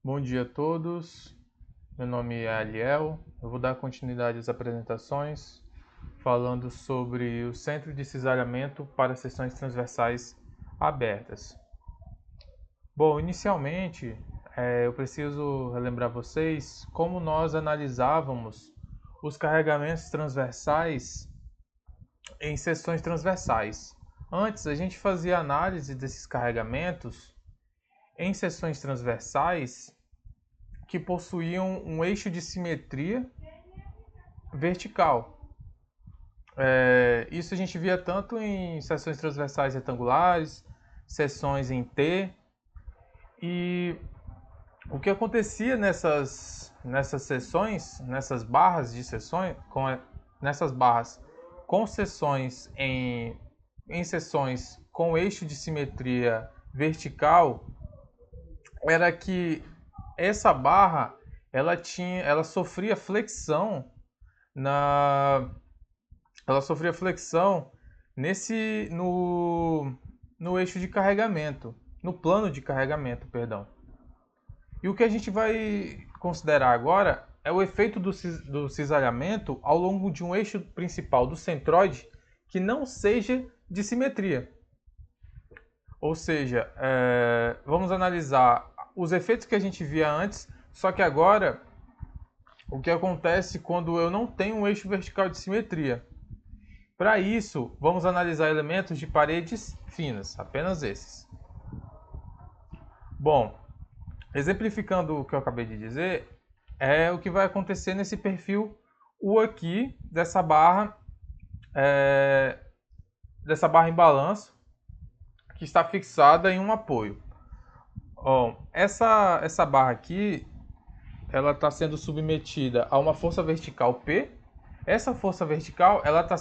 Bom dia a todos, meu nome é Aliel, eu vou dar continuidade às apresentações falando sobre o centro de cisalhamento para seções transversais abertas. Bom, inicialmente eu preciso relembrar vocês como nós analisávamos os carregamentos transversais em seções transversais. Antes a gente fazia análise desses carregamentos em seções transversais que possuíam um eixo de simetria vertical. Isso a gente via tanto em seções transversais retangulares, seções em T. E o que acontecia nessas seções, nessas barras de seções, nessas barras com seções em seções com eixo de simetria vertical, era que essa barra ela sofria flexão na ela sofria flexão nesse no eixo de carregamento, no plano de carregamento, perdão. E o que a gente vai considerar agora é o efeito do cisalhamento ao longo de um eixo principal do centroide que não seja de simetria. Ou seja, vamos analisar os efeitos que a gente via antes, só que agora o que acontece quando eu não tenho um eixo vertical de simetria. Para isso, vamos analisar elementos de paredes finas, apenas esses. Bom, exemplificando o que eu acabei de dizer, é o que vai acontecer nesse perfil U aqui, dessa barra em balanço, que está fixada em um apoio. Bom, essa barra aqui, ela está sendo submetida a uma força vertical P. Essa força vertical, ela está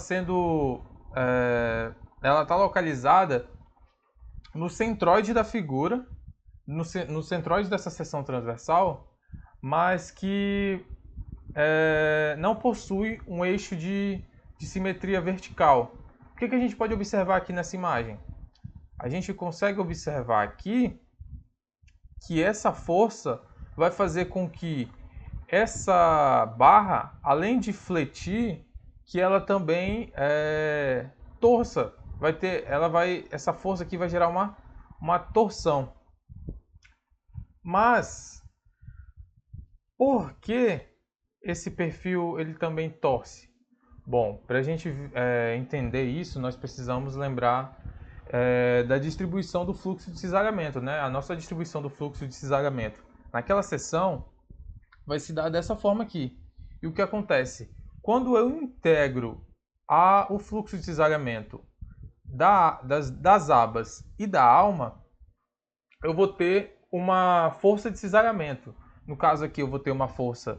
localizada no centroide da figura, no centroide dessa seção transversal, mas que não possui um eixo de simetria vertical. O que a gente pode observar aqui nessa imagem? A gente consegue observar aqui que essa força vai fazer com que essa barra, além de fletir, que ela também torça. Essa força aqui vai gerar uma torção. Mas por que esse perfil ele também torce? Bom, para a gente entender isso, nós precisamos lembrar da distribuição do fluxo de cisalhamento, né? A nossa distribuição do fluxo de cisalhamento naquela seção vai se dar dessa forma aqui. E o que acontece? Quando eu integro o fluxo de cisalhamento das abas e da alma, eu vou ter uma força de cisalhamento. No caso aqui, eu vou ter uma força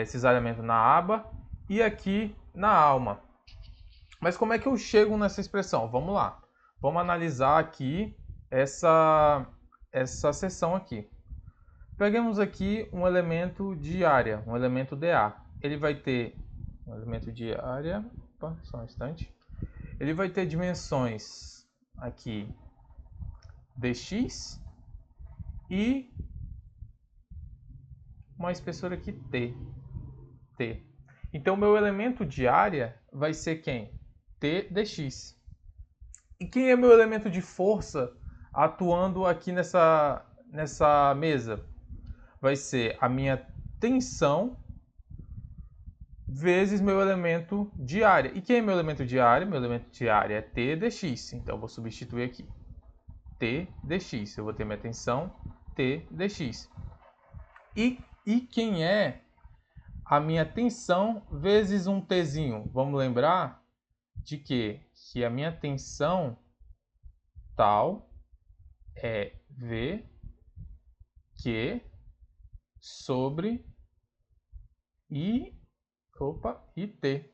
cisalhamento na aba e aqui na alma. Mas como é que eu chego nessa expressão? Vamos lá. Vamos analisar aqui essa seção aqui. Peguemos aqui um elemento de área, um elemento dA. Ele vai ter um elemento de área, opa, só um instante. Ele vai ter dimensões aqui dx e uma espessura aqui t. Então, meu elemento de área vai ser quem? T dx. E quem é meu elemento de força atuando aqui nessa mesa? Vai ser a minha tensão vezes meu elemento de área. E quem é meu elemento de área? Meu elemento de área é T dx. Então, eu vou substituir aqui. T dx. Eu vou ter minha tensão T dx. E quem é a minha tensão vezes um Tzinho? Vamos lembrar de que a minha tensão tal é V Q sobre IT.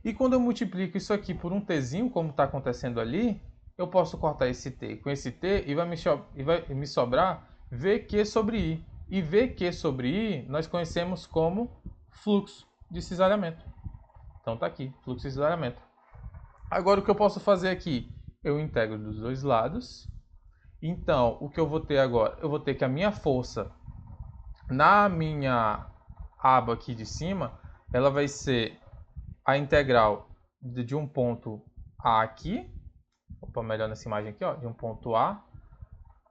E quando eu multiplico isso aqui por um Tzinho, como está acontecendo ali, eu posso cortar esse T com esse T e vai me sobrar VQ sobre I. E VQ sobre I nós conhecemos como fluxo de cisalhamento. Então está aqui, fluxo de cisalhamento. Agora o que eu posso fazer aqui? Eu integro dos dois lados. Então, o que eu vou ter agora? Eu vou ter que a minha força na minha aba aqui de cima, ela vai ser a integral de um ponto A aqui, opa, melhor nessa imagem aqui, ó, de um ponto A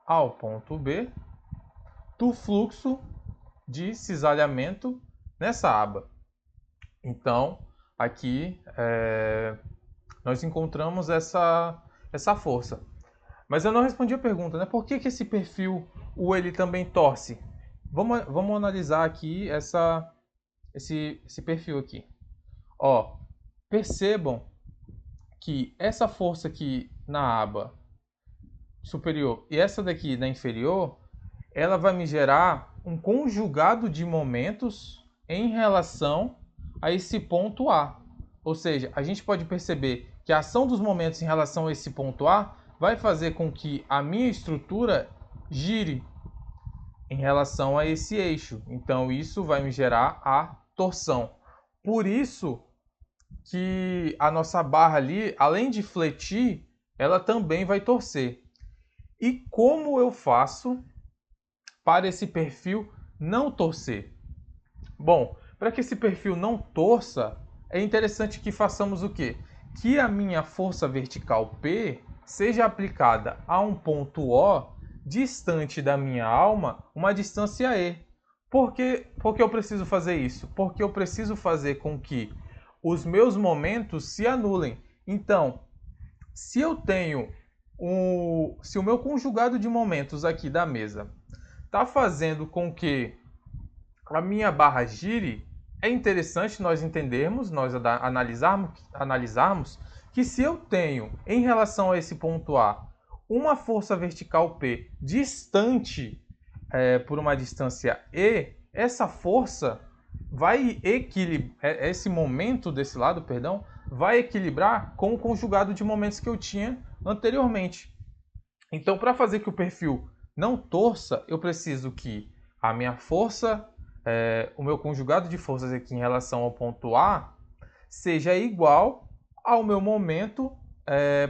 ao ponto B, do fluxo de cisalhamento nessa aba. Então, aqui nós encontramos essa força. Mas eu não respondi a pergunta, né? Por que esse perfil, ele também torce? Vamos analisar aqui esse perfil aqui. Ó, percebam que essa força aqui na aba superior e essa daqui na inferior, ela vai me gerar um conjugado de momentos em relação a esse ponto A. Ou seja, a gente pode perceber que a ação dos momentos em relação a esse ponto A vai fazer com que a minha estrutura gire em relação a esse eixo. Então, isso vai me gerar a torção. Por isso que a nossa barra ali, além de fletir, ela também vai torcer. E como eu faço para esse perfil não torcer? Bom, para que esse perfil não torça, é interessante que façamos o quê? Que a minha força vertical P seja aplicada a um ponto O distante da minha alma, uma distância E. Por que eu preciso fazer isso? Porque eu preciso fazer com que os meus momentos se anulem. Então, se eu tenho se o meu conjugado de momentos aqui da mesa está fazendo com que a minha barra gire, é interessante nós entendermos, nós analisarmos que se eu tenho, em relação a esse ponto A, uma força vertical P distante por uma distância E, essa força vai equilibrar, esse momento desse lado, perdão, vai equilibrar com o conjugado de momentos que eu tinha anteriormente. Então, para fazer que o perfil não torça, eu preciso que a minha força, o meu conjugado de forças aqui em relação ao ponto A, seja igual ao meu momento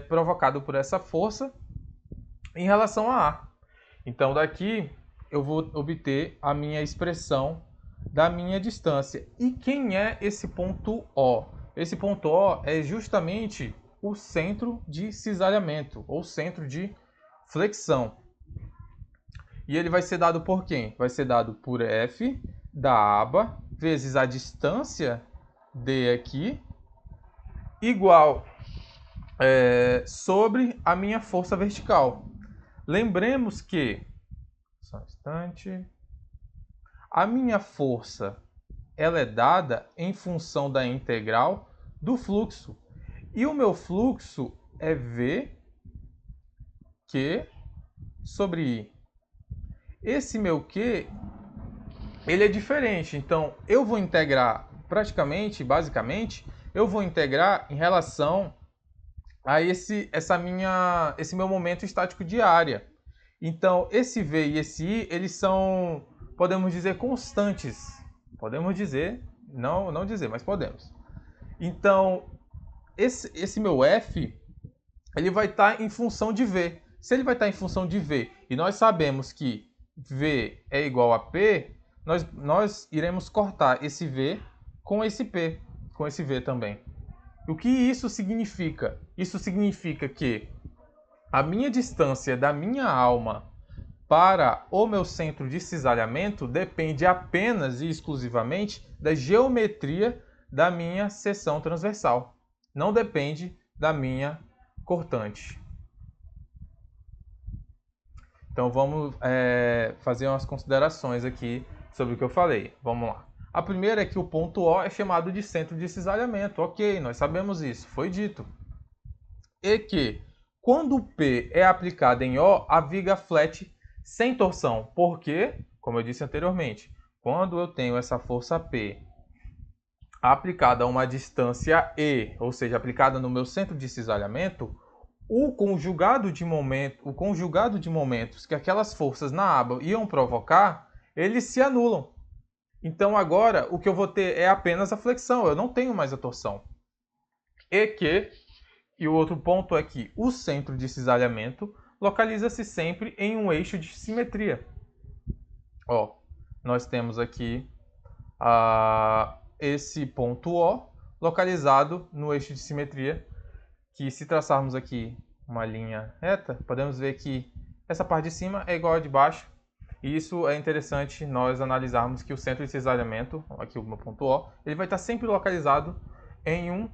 provocado por essa força em relação a A. Então, daqui eu vou obter a minha expressão da minha distância. E quem é esse ponto O? Esse ponto O é justamente o centro de cisalhamento, ou centro de flexão. E ele vai ser dado por quem? Vai ser dado por F da aba vezes a distância D aqui, igual sobre a minha força vertical. Lembremos que, só um instante, a minha força ela é dada em função da integral do fluxo. E o meu fluxo é V Q sobre I. Esse meu Q, ele é diferente. Então, eu vou integrar basicamente, eu vou integrar em relação a esse meu momento estático de área. Então, esse V e esse I, eles são, podemos dizer, constantes. Podemos dizer, não dizer, mas podemos. Então, esse meu F, ele vai estar em função de V. Se ele vai estar em função de V, e nós sabemos que V é igual a P, nós iremos cortar esse V com esse P, com esse V também. O que isso significa? Isso significa que a minha distância da minha alma para o meu centro de cisalhamento depende apenas e exclusivamente da geometria da minha seção transversal. Não depende da minha cortante. Então vamos fazer umas considerações aqui sobre o que eu falei. Vamos lá. A primeira é que o ponto O é chamado de centro de cisalhamento. Ok, nós sabemos isso, foi dito. E que quando o P é aplicado em O, a viga flete sem torção. Porque, como eu disse anteriormente, quando eu tenho essa força P aplicada a uma distância E, ou seja, aplicada no meu centro de cisalhamento, o conjugado de momentos que aquelas forças na aba iam provocar, eles se anulam. Então agora o que eu vou ter é apenas a flexão, eu não tenho mais a torção. E o outro ponto é que o centro de cisalhamento localiza-se sempre em um eixo de simetria. Ó, nós temos aqui esse ponto O localizado no eixo de simetria, que se traçarmos aqui uma linha reta, podemos ver que essa parte de cima é igual a de baixo. E isso é interessante nós analisarmos que o centro de cisalhamento, aqui o meu ponto O, ele vai estar sempre localizado em um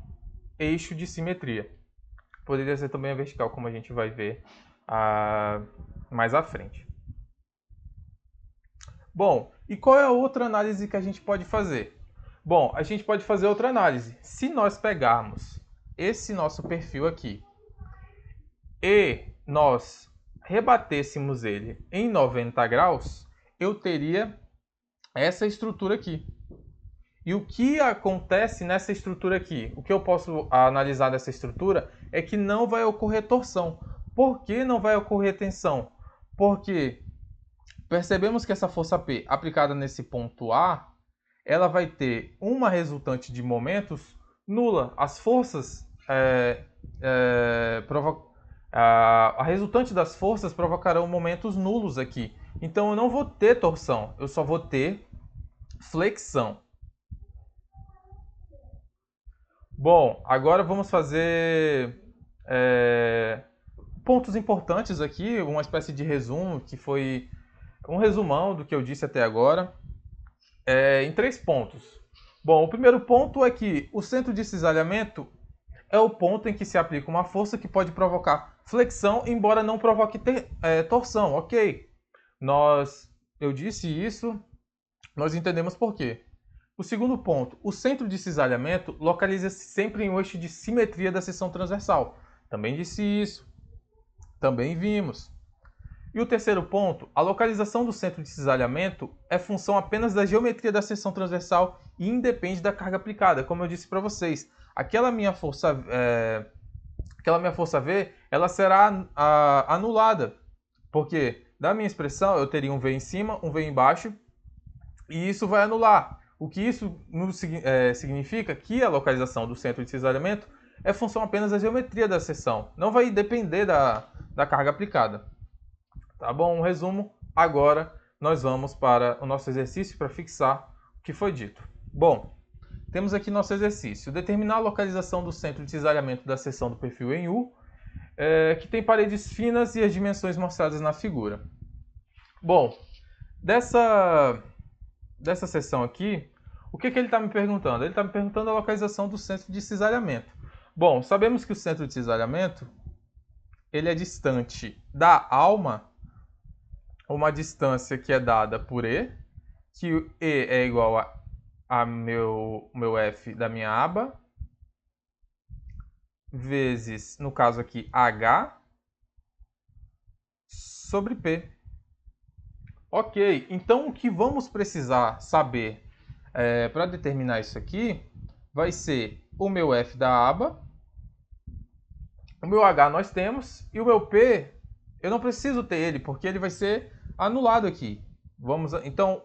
eixo de simetria. Poderia ser também a vertical, como a gente vai ver mais à frente. Bom, e qual é a outra análise que a gente pode fazer? Bom, a gente pode fazer outra análise. Se nós pegarmos esse nosso perfil aqui e nós rebatêssemos ele em 90 graus, eu teria essa estrutura aqui. E o que acontece nessa estrutura aqui? O que eu posso analisar dessa estrutura é que não vai ocorrer torção. Por que não vai ocorrer tensão? Porque percebemos que essa força P aplicada nesse ponto A, ela vai ter uma resultante de momentos nula. As forças a resultante das forças provocarão momentos nulos aqui. Então eu não vou ter torção, eu só vou ter flexão. Bom, agora vamos fazer pontos importantes aqui, uma espécie de resumo, que foi um resumão do que eu disse até agora, em 3 pontos. Bom, o primeiro ponto é que o centro de cisalhamento é o ponto em que se aplica uma força que pode provocar flexão, embora não provoque torção. Ok, eu disse isso, nós entendemos por quê. O segundo ponto, o centro de cisalhamento localiza-se sempre em um eixo de simetria da seção transversal. Também disse isso, também vimos. E o terceiro ponto, a localização do centro de cisalhamento é função apenas da geometria da seção transversal e independe da carga aplicada, como eu disse para vocês. Aquela minha força V, ela será anulada, porque da minha expressão eu teria um V em cima, um V embaixo, e isso vai anular. O que isso significa que a localização do centro de cisalhamento é função apenas da geometria da seção, não vai depender da carga aplicada. Tá bom? Um resumo. Agora nós vamos para o nosso exercício para fixar o que foi dito. Bom, temos aqui nosso exercício. Determinar a localização do centro de cisalhamento da seção do perfil em U, que tem paredes finas e as dimensões mostradas na figura. Bom, dessa seção aqui, o que ele está me perguntando? Ele está me perguntando a localização do centro de cisalhamento. Bom, sabemos que o centro de cisalhamento ele é distante da alma, uma distância que é dada por E, que o E é igual a meu F da minha aba, vezes, no caso aqui, H, sobre P. Ok, então o que vamos precisar saber para determinar isso aqui vai ser o meu F da aba, o meu H nós temos, e o meu P, eu não preciso ter ele, porque ele vai ser anulado aqui. Então,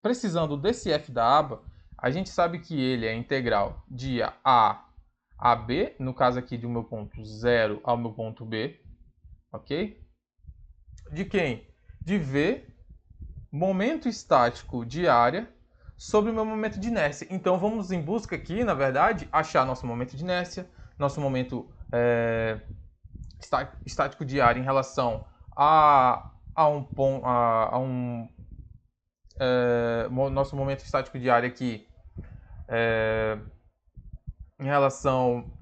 precisando desse F da aba, a gente sabe que ele é integral de A a B, no caso aqui do meu ponto 0 ao meu ponto B, ok? De quem? De V, momento estático de área, sobre o meu momento de inércia. Então, vamos em busca aqui, na verdade, achar nosso momento de inércia, nosso momento estático de área em relação nosso momento estático de área aqui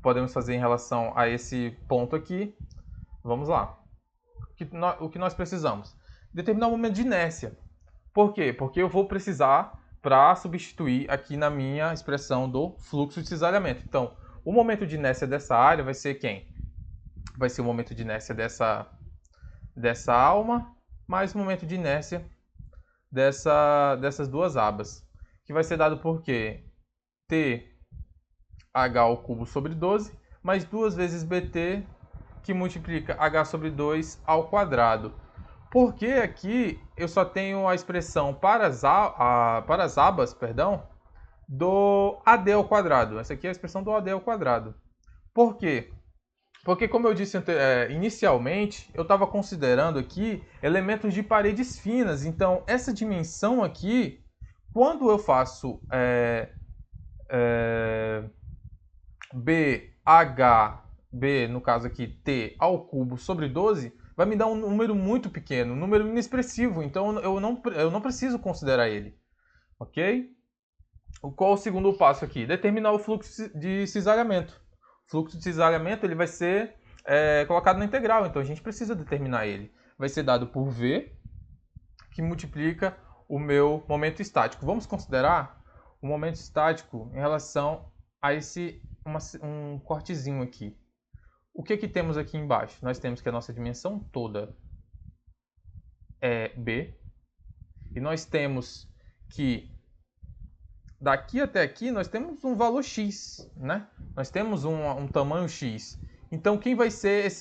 podemos fazer em relação a esse ponto aqui. Vamos lá. O que nós precisamos? Determinar o momento de inércia. Por quê? Porque eu vou precisar para substituir aqui na minha expressão do fluxo de cisalhamento. Então, o momento de inércia dessa área vai ser quem? Vai ser o momento de inércia dessa alma, mais o momento de inércia dessas duas abas. Que vai ser dado por quê? TH ao cubo sobre 12, mais 2 vezes BT, que multiplica H sobre 2 ao quadrado. Porque aqui eu só tenho a expressão para as abas, do AD ao quadrado. Essa aqui é a expressão do AD ao quadrado. Por quê? Porque, como eu disse inicialmente, eu estava considerando aqui elementos de paredes finas. Então, essa dimensão aqui, quando eu faço B, no caso aqui, T ao cubo sobre 12, vai me dar um número muito pequeno, um número inexpressivo. Então, eu não preciso considerar ele. Ok? Qual o segundo passo aqui? Determinar o fluxo de cisalhamento. O fluxo de cisalhamento ele vai ser colocado na integral, então a gente precisa determinar ele. Vai ser dado por V, que multiplica o meu momento estático. Vamos considerar o momento estático em relação a um cortezinho aqui. O que temos aqui embaixo? Nós temos que a nossa dimensão toda é B, e nós temos que daqui até aqui nós temos um valor x, né? Nós temos um tamanho x. Então quem vai ser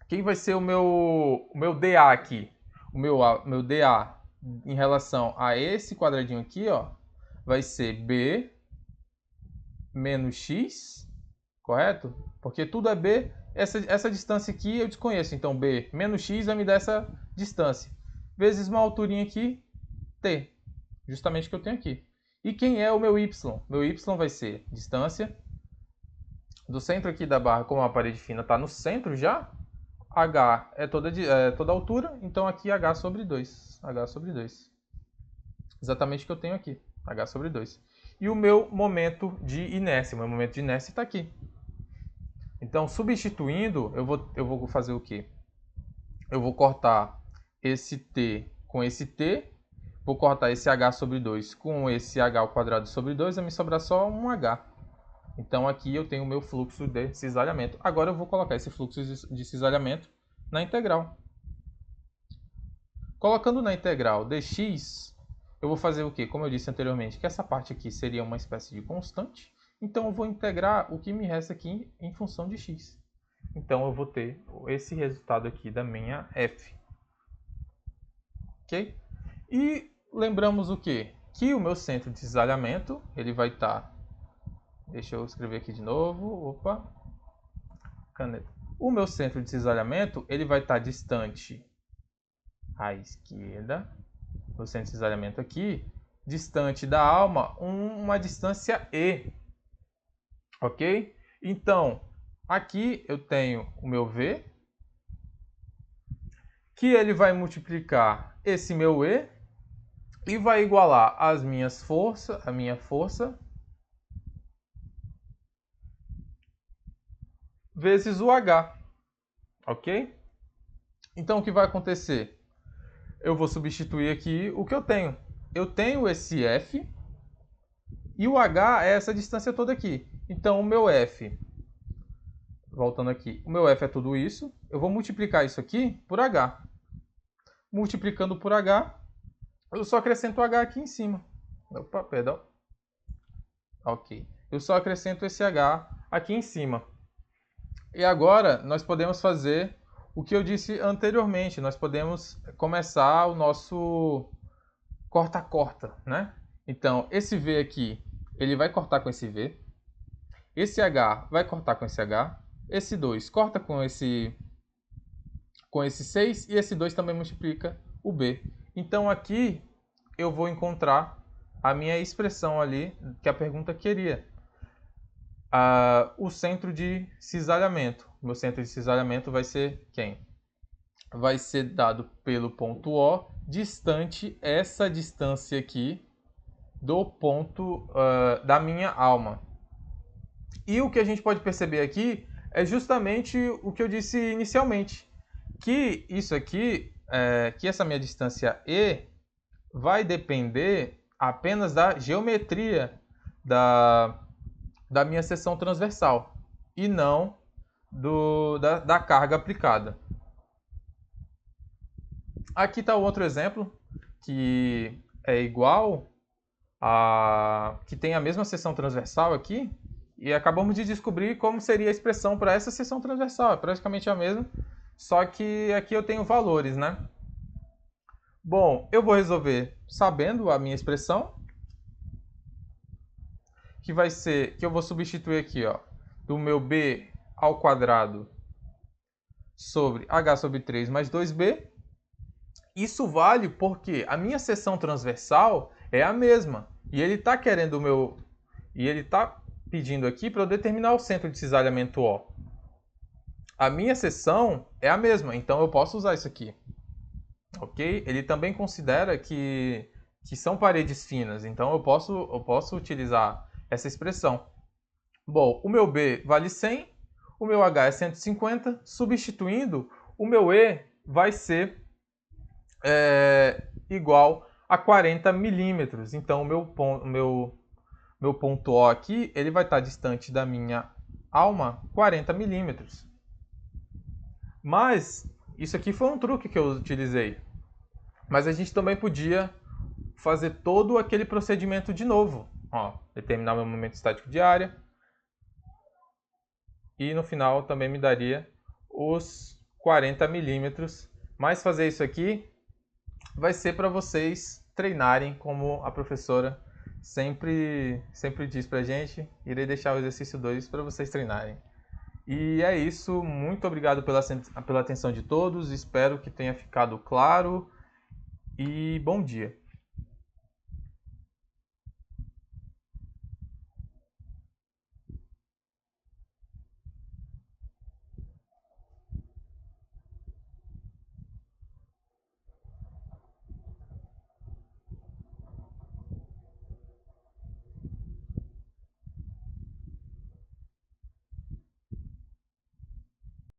quem vai ser o meu dA aqui? O meu dA em relação a esse quadradinho aqui, ó, vai ser b menos x, correto? Porque tudo é b. Essa distância aqui eu desconheço, então b menos x vai me dar essa distância. Vezes uma alturinha aqui, t, justamente o que eu tenho aqui. E quem é o meu y? Meu y vai ser distância do centro aqui da barra, como a parede fina está no centro já, h é toda a altura, então aqui h sobre 2. H sobre 2. Exatamente o que eu tenho aqui, h sobre 2. E o meu momento de inércia, meu momento de inércia está aqui. Então, substituindo, eu vou fazer o quê? Eu vou cortar esse t com esse t, vou cortar esse h sobre 2 com esse h ao quadrado sobre 2, vai me sobrar só um h. Então aqui eu tenho o meu fluxo de cisalhamento. Agora eu vou colocar esse fluxo de cisalhamento na integral. Colocando na integral dx, eu vou fazer o quê? Como eu disse anteriormente, que essa parte aqui seria uma espécie de constante. Então eu vou integrar o que me resta aqui em função de x. Então eu vou ter esse resultado aqui da minha f. Ok? E lembramos o quê? Que o meu centro de cisalhamento, ele vai estar... Deixa eu escrever aqui de novo. Opa. Caneta. O meu centro de cisalhamento, ele vai estar distante à esquerda. O centro de cisalhamento aqui, distante da alma, uma distância e. Ok? Então, aqui eu tenho o meu V, que ele vai multiplicar esse meu E e vai igualar a minha força vezes o H. Ok? Então, o que vai acontecer? Eu vou substituir aqui o que eu tenho. Eu tenho esse F e o H é essa distância toda aqui. Então, o meu F, voltando aqui, o meu F é tudo isso. Eu vou multiplicar isso aqui por H. Multiplicando por H, eu só acrescento o H aqui em cima. Opa, perdão. Ok. Eu só acrescento esse H aqui em cima. E agora nós podemos fazer o que eu disse anteriormente. Nós podemos começar o nosso corta-corta, né? Então, esse V aqui, ele vai cortar com esse V. Esse H vai cortar com esse H. Esse 2 corta com esse 6 e esse 2 também multiplica o B. Então aqui eu vou encontrar a minha expressão ali que a pergunta queria. O centro de cisalhamento. O meu centro de cisalhamento vai ser quem? Vai ser dado pelo ponto O, distante essa distância aqui do ponto da minha alma. E o que a gente pode perceber aqui é justamente o que eu disse inicialmente, que isso aqui, que essa minha distância E vai depender apenas da geometria da minha seção transversal e não da carga aplicada. Aqui está outro exemplo que é igual que tem a mesma seção transversal aqui, e acabamos de descobrir como seria a expressão para essa seção transversal. É praticamente a mesma, só que aqui eu tenho valores, né? Bom, eu vou resolver sabendo a minha expressão. que vai ser, que eu vou substituir aqui, ó, do meu b ao quadrado sobre h sobre 3 mais 2b. Isso vale porque a minha seção transversal é a mesma. E ele está querendo o meu... E ele está pedindo aqui para eu determinar o centro de cisalhamento O. A minha seção é a mesma, então eu posso usar isso aqui. Ok? Ele também considera que são paredes finas, então eu posso utilizar essa expressão. Bom, o meu B vale 100, o meu H é 150, substituindo, o meu E vai ser igual a 40 milímetros. Então, o meu ponto O aqui, ele vai estar distante da minha alma 40 milímetros. Mas, isso aqui foi um truque que eu utilizei. Mas a gente também podia fazer todo aquele procedimento de novo. Ó, determinar meu momento estático de área. E no final também me daria os 40 milímetros. Mas fazer isso aqui vai ser para vocês treinarem, como a professora sempre diz pra gente. Irei deixar o exercício 2 para vocês treinarem. E é isso, muito obrigado pela atenção de todos, espero que tenha ficado claro e bom dia.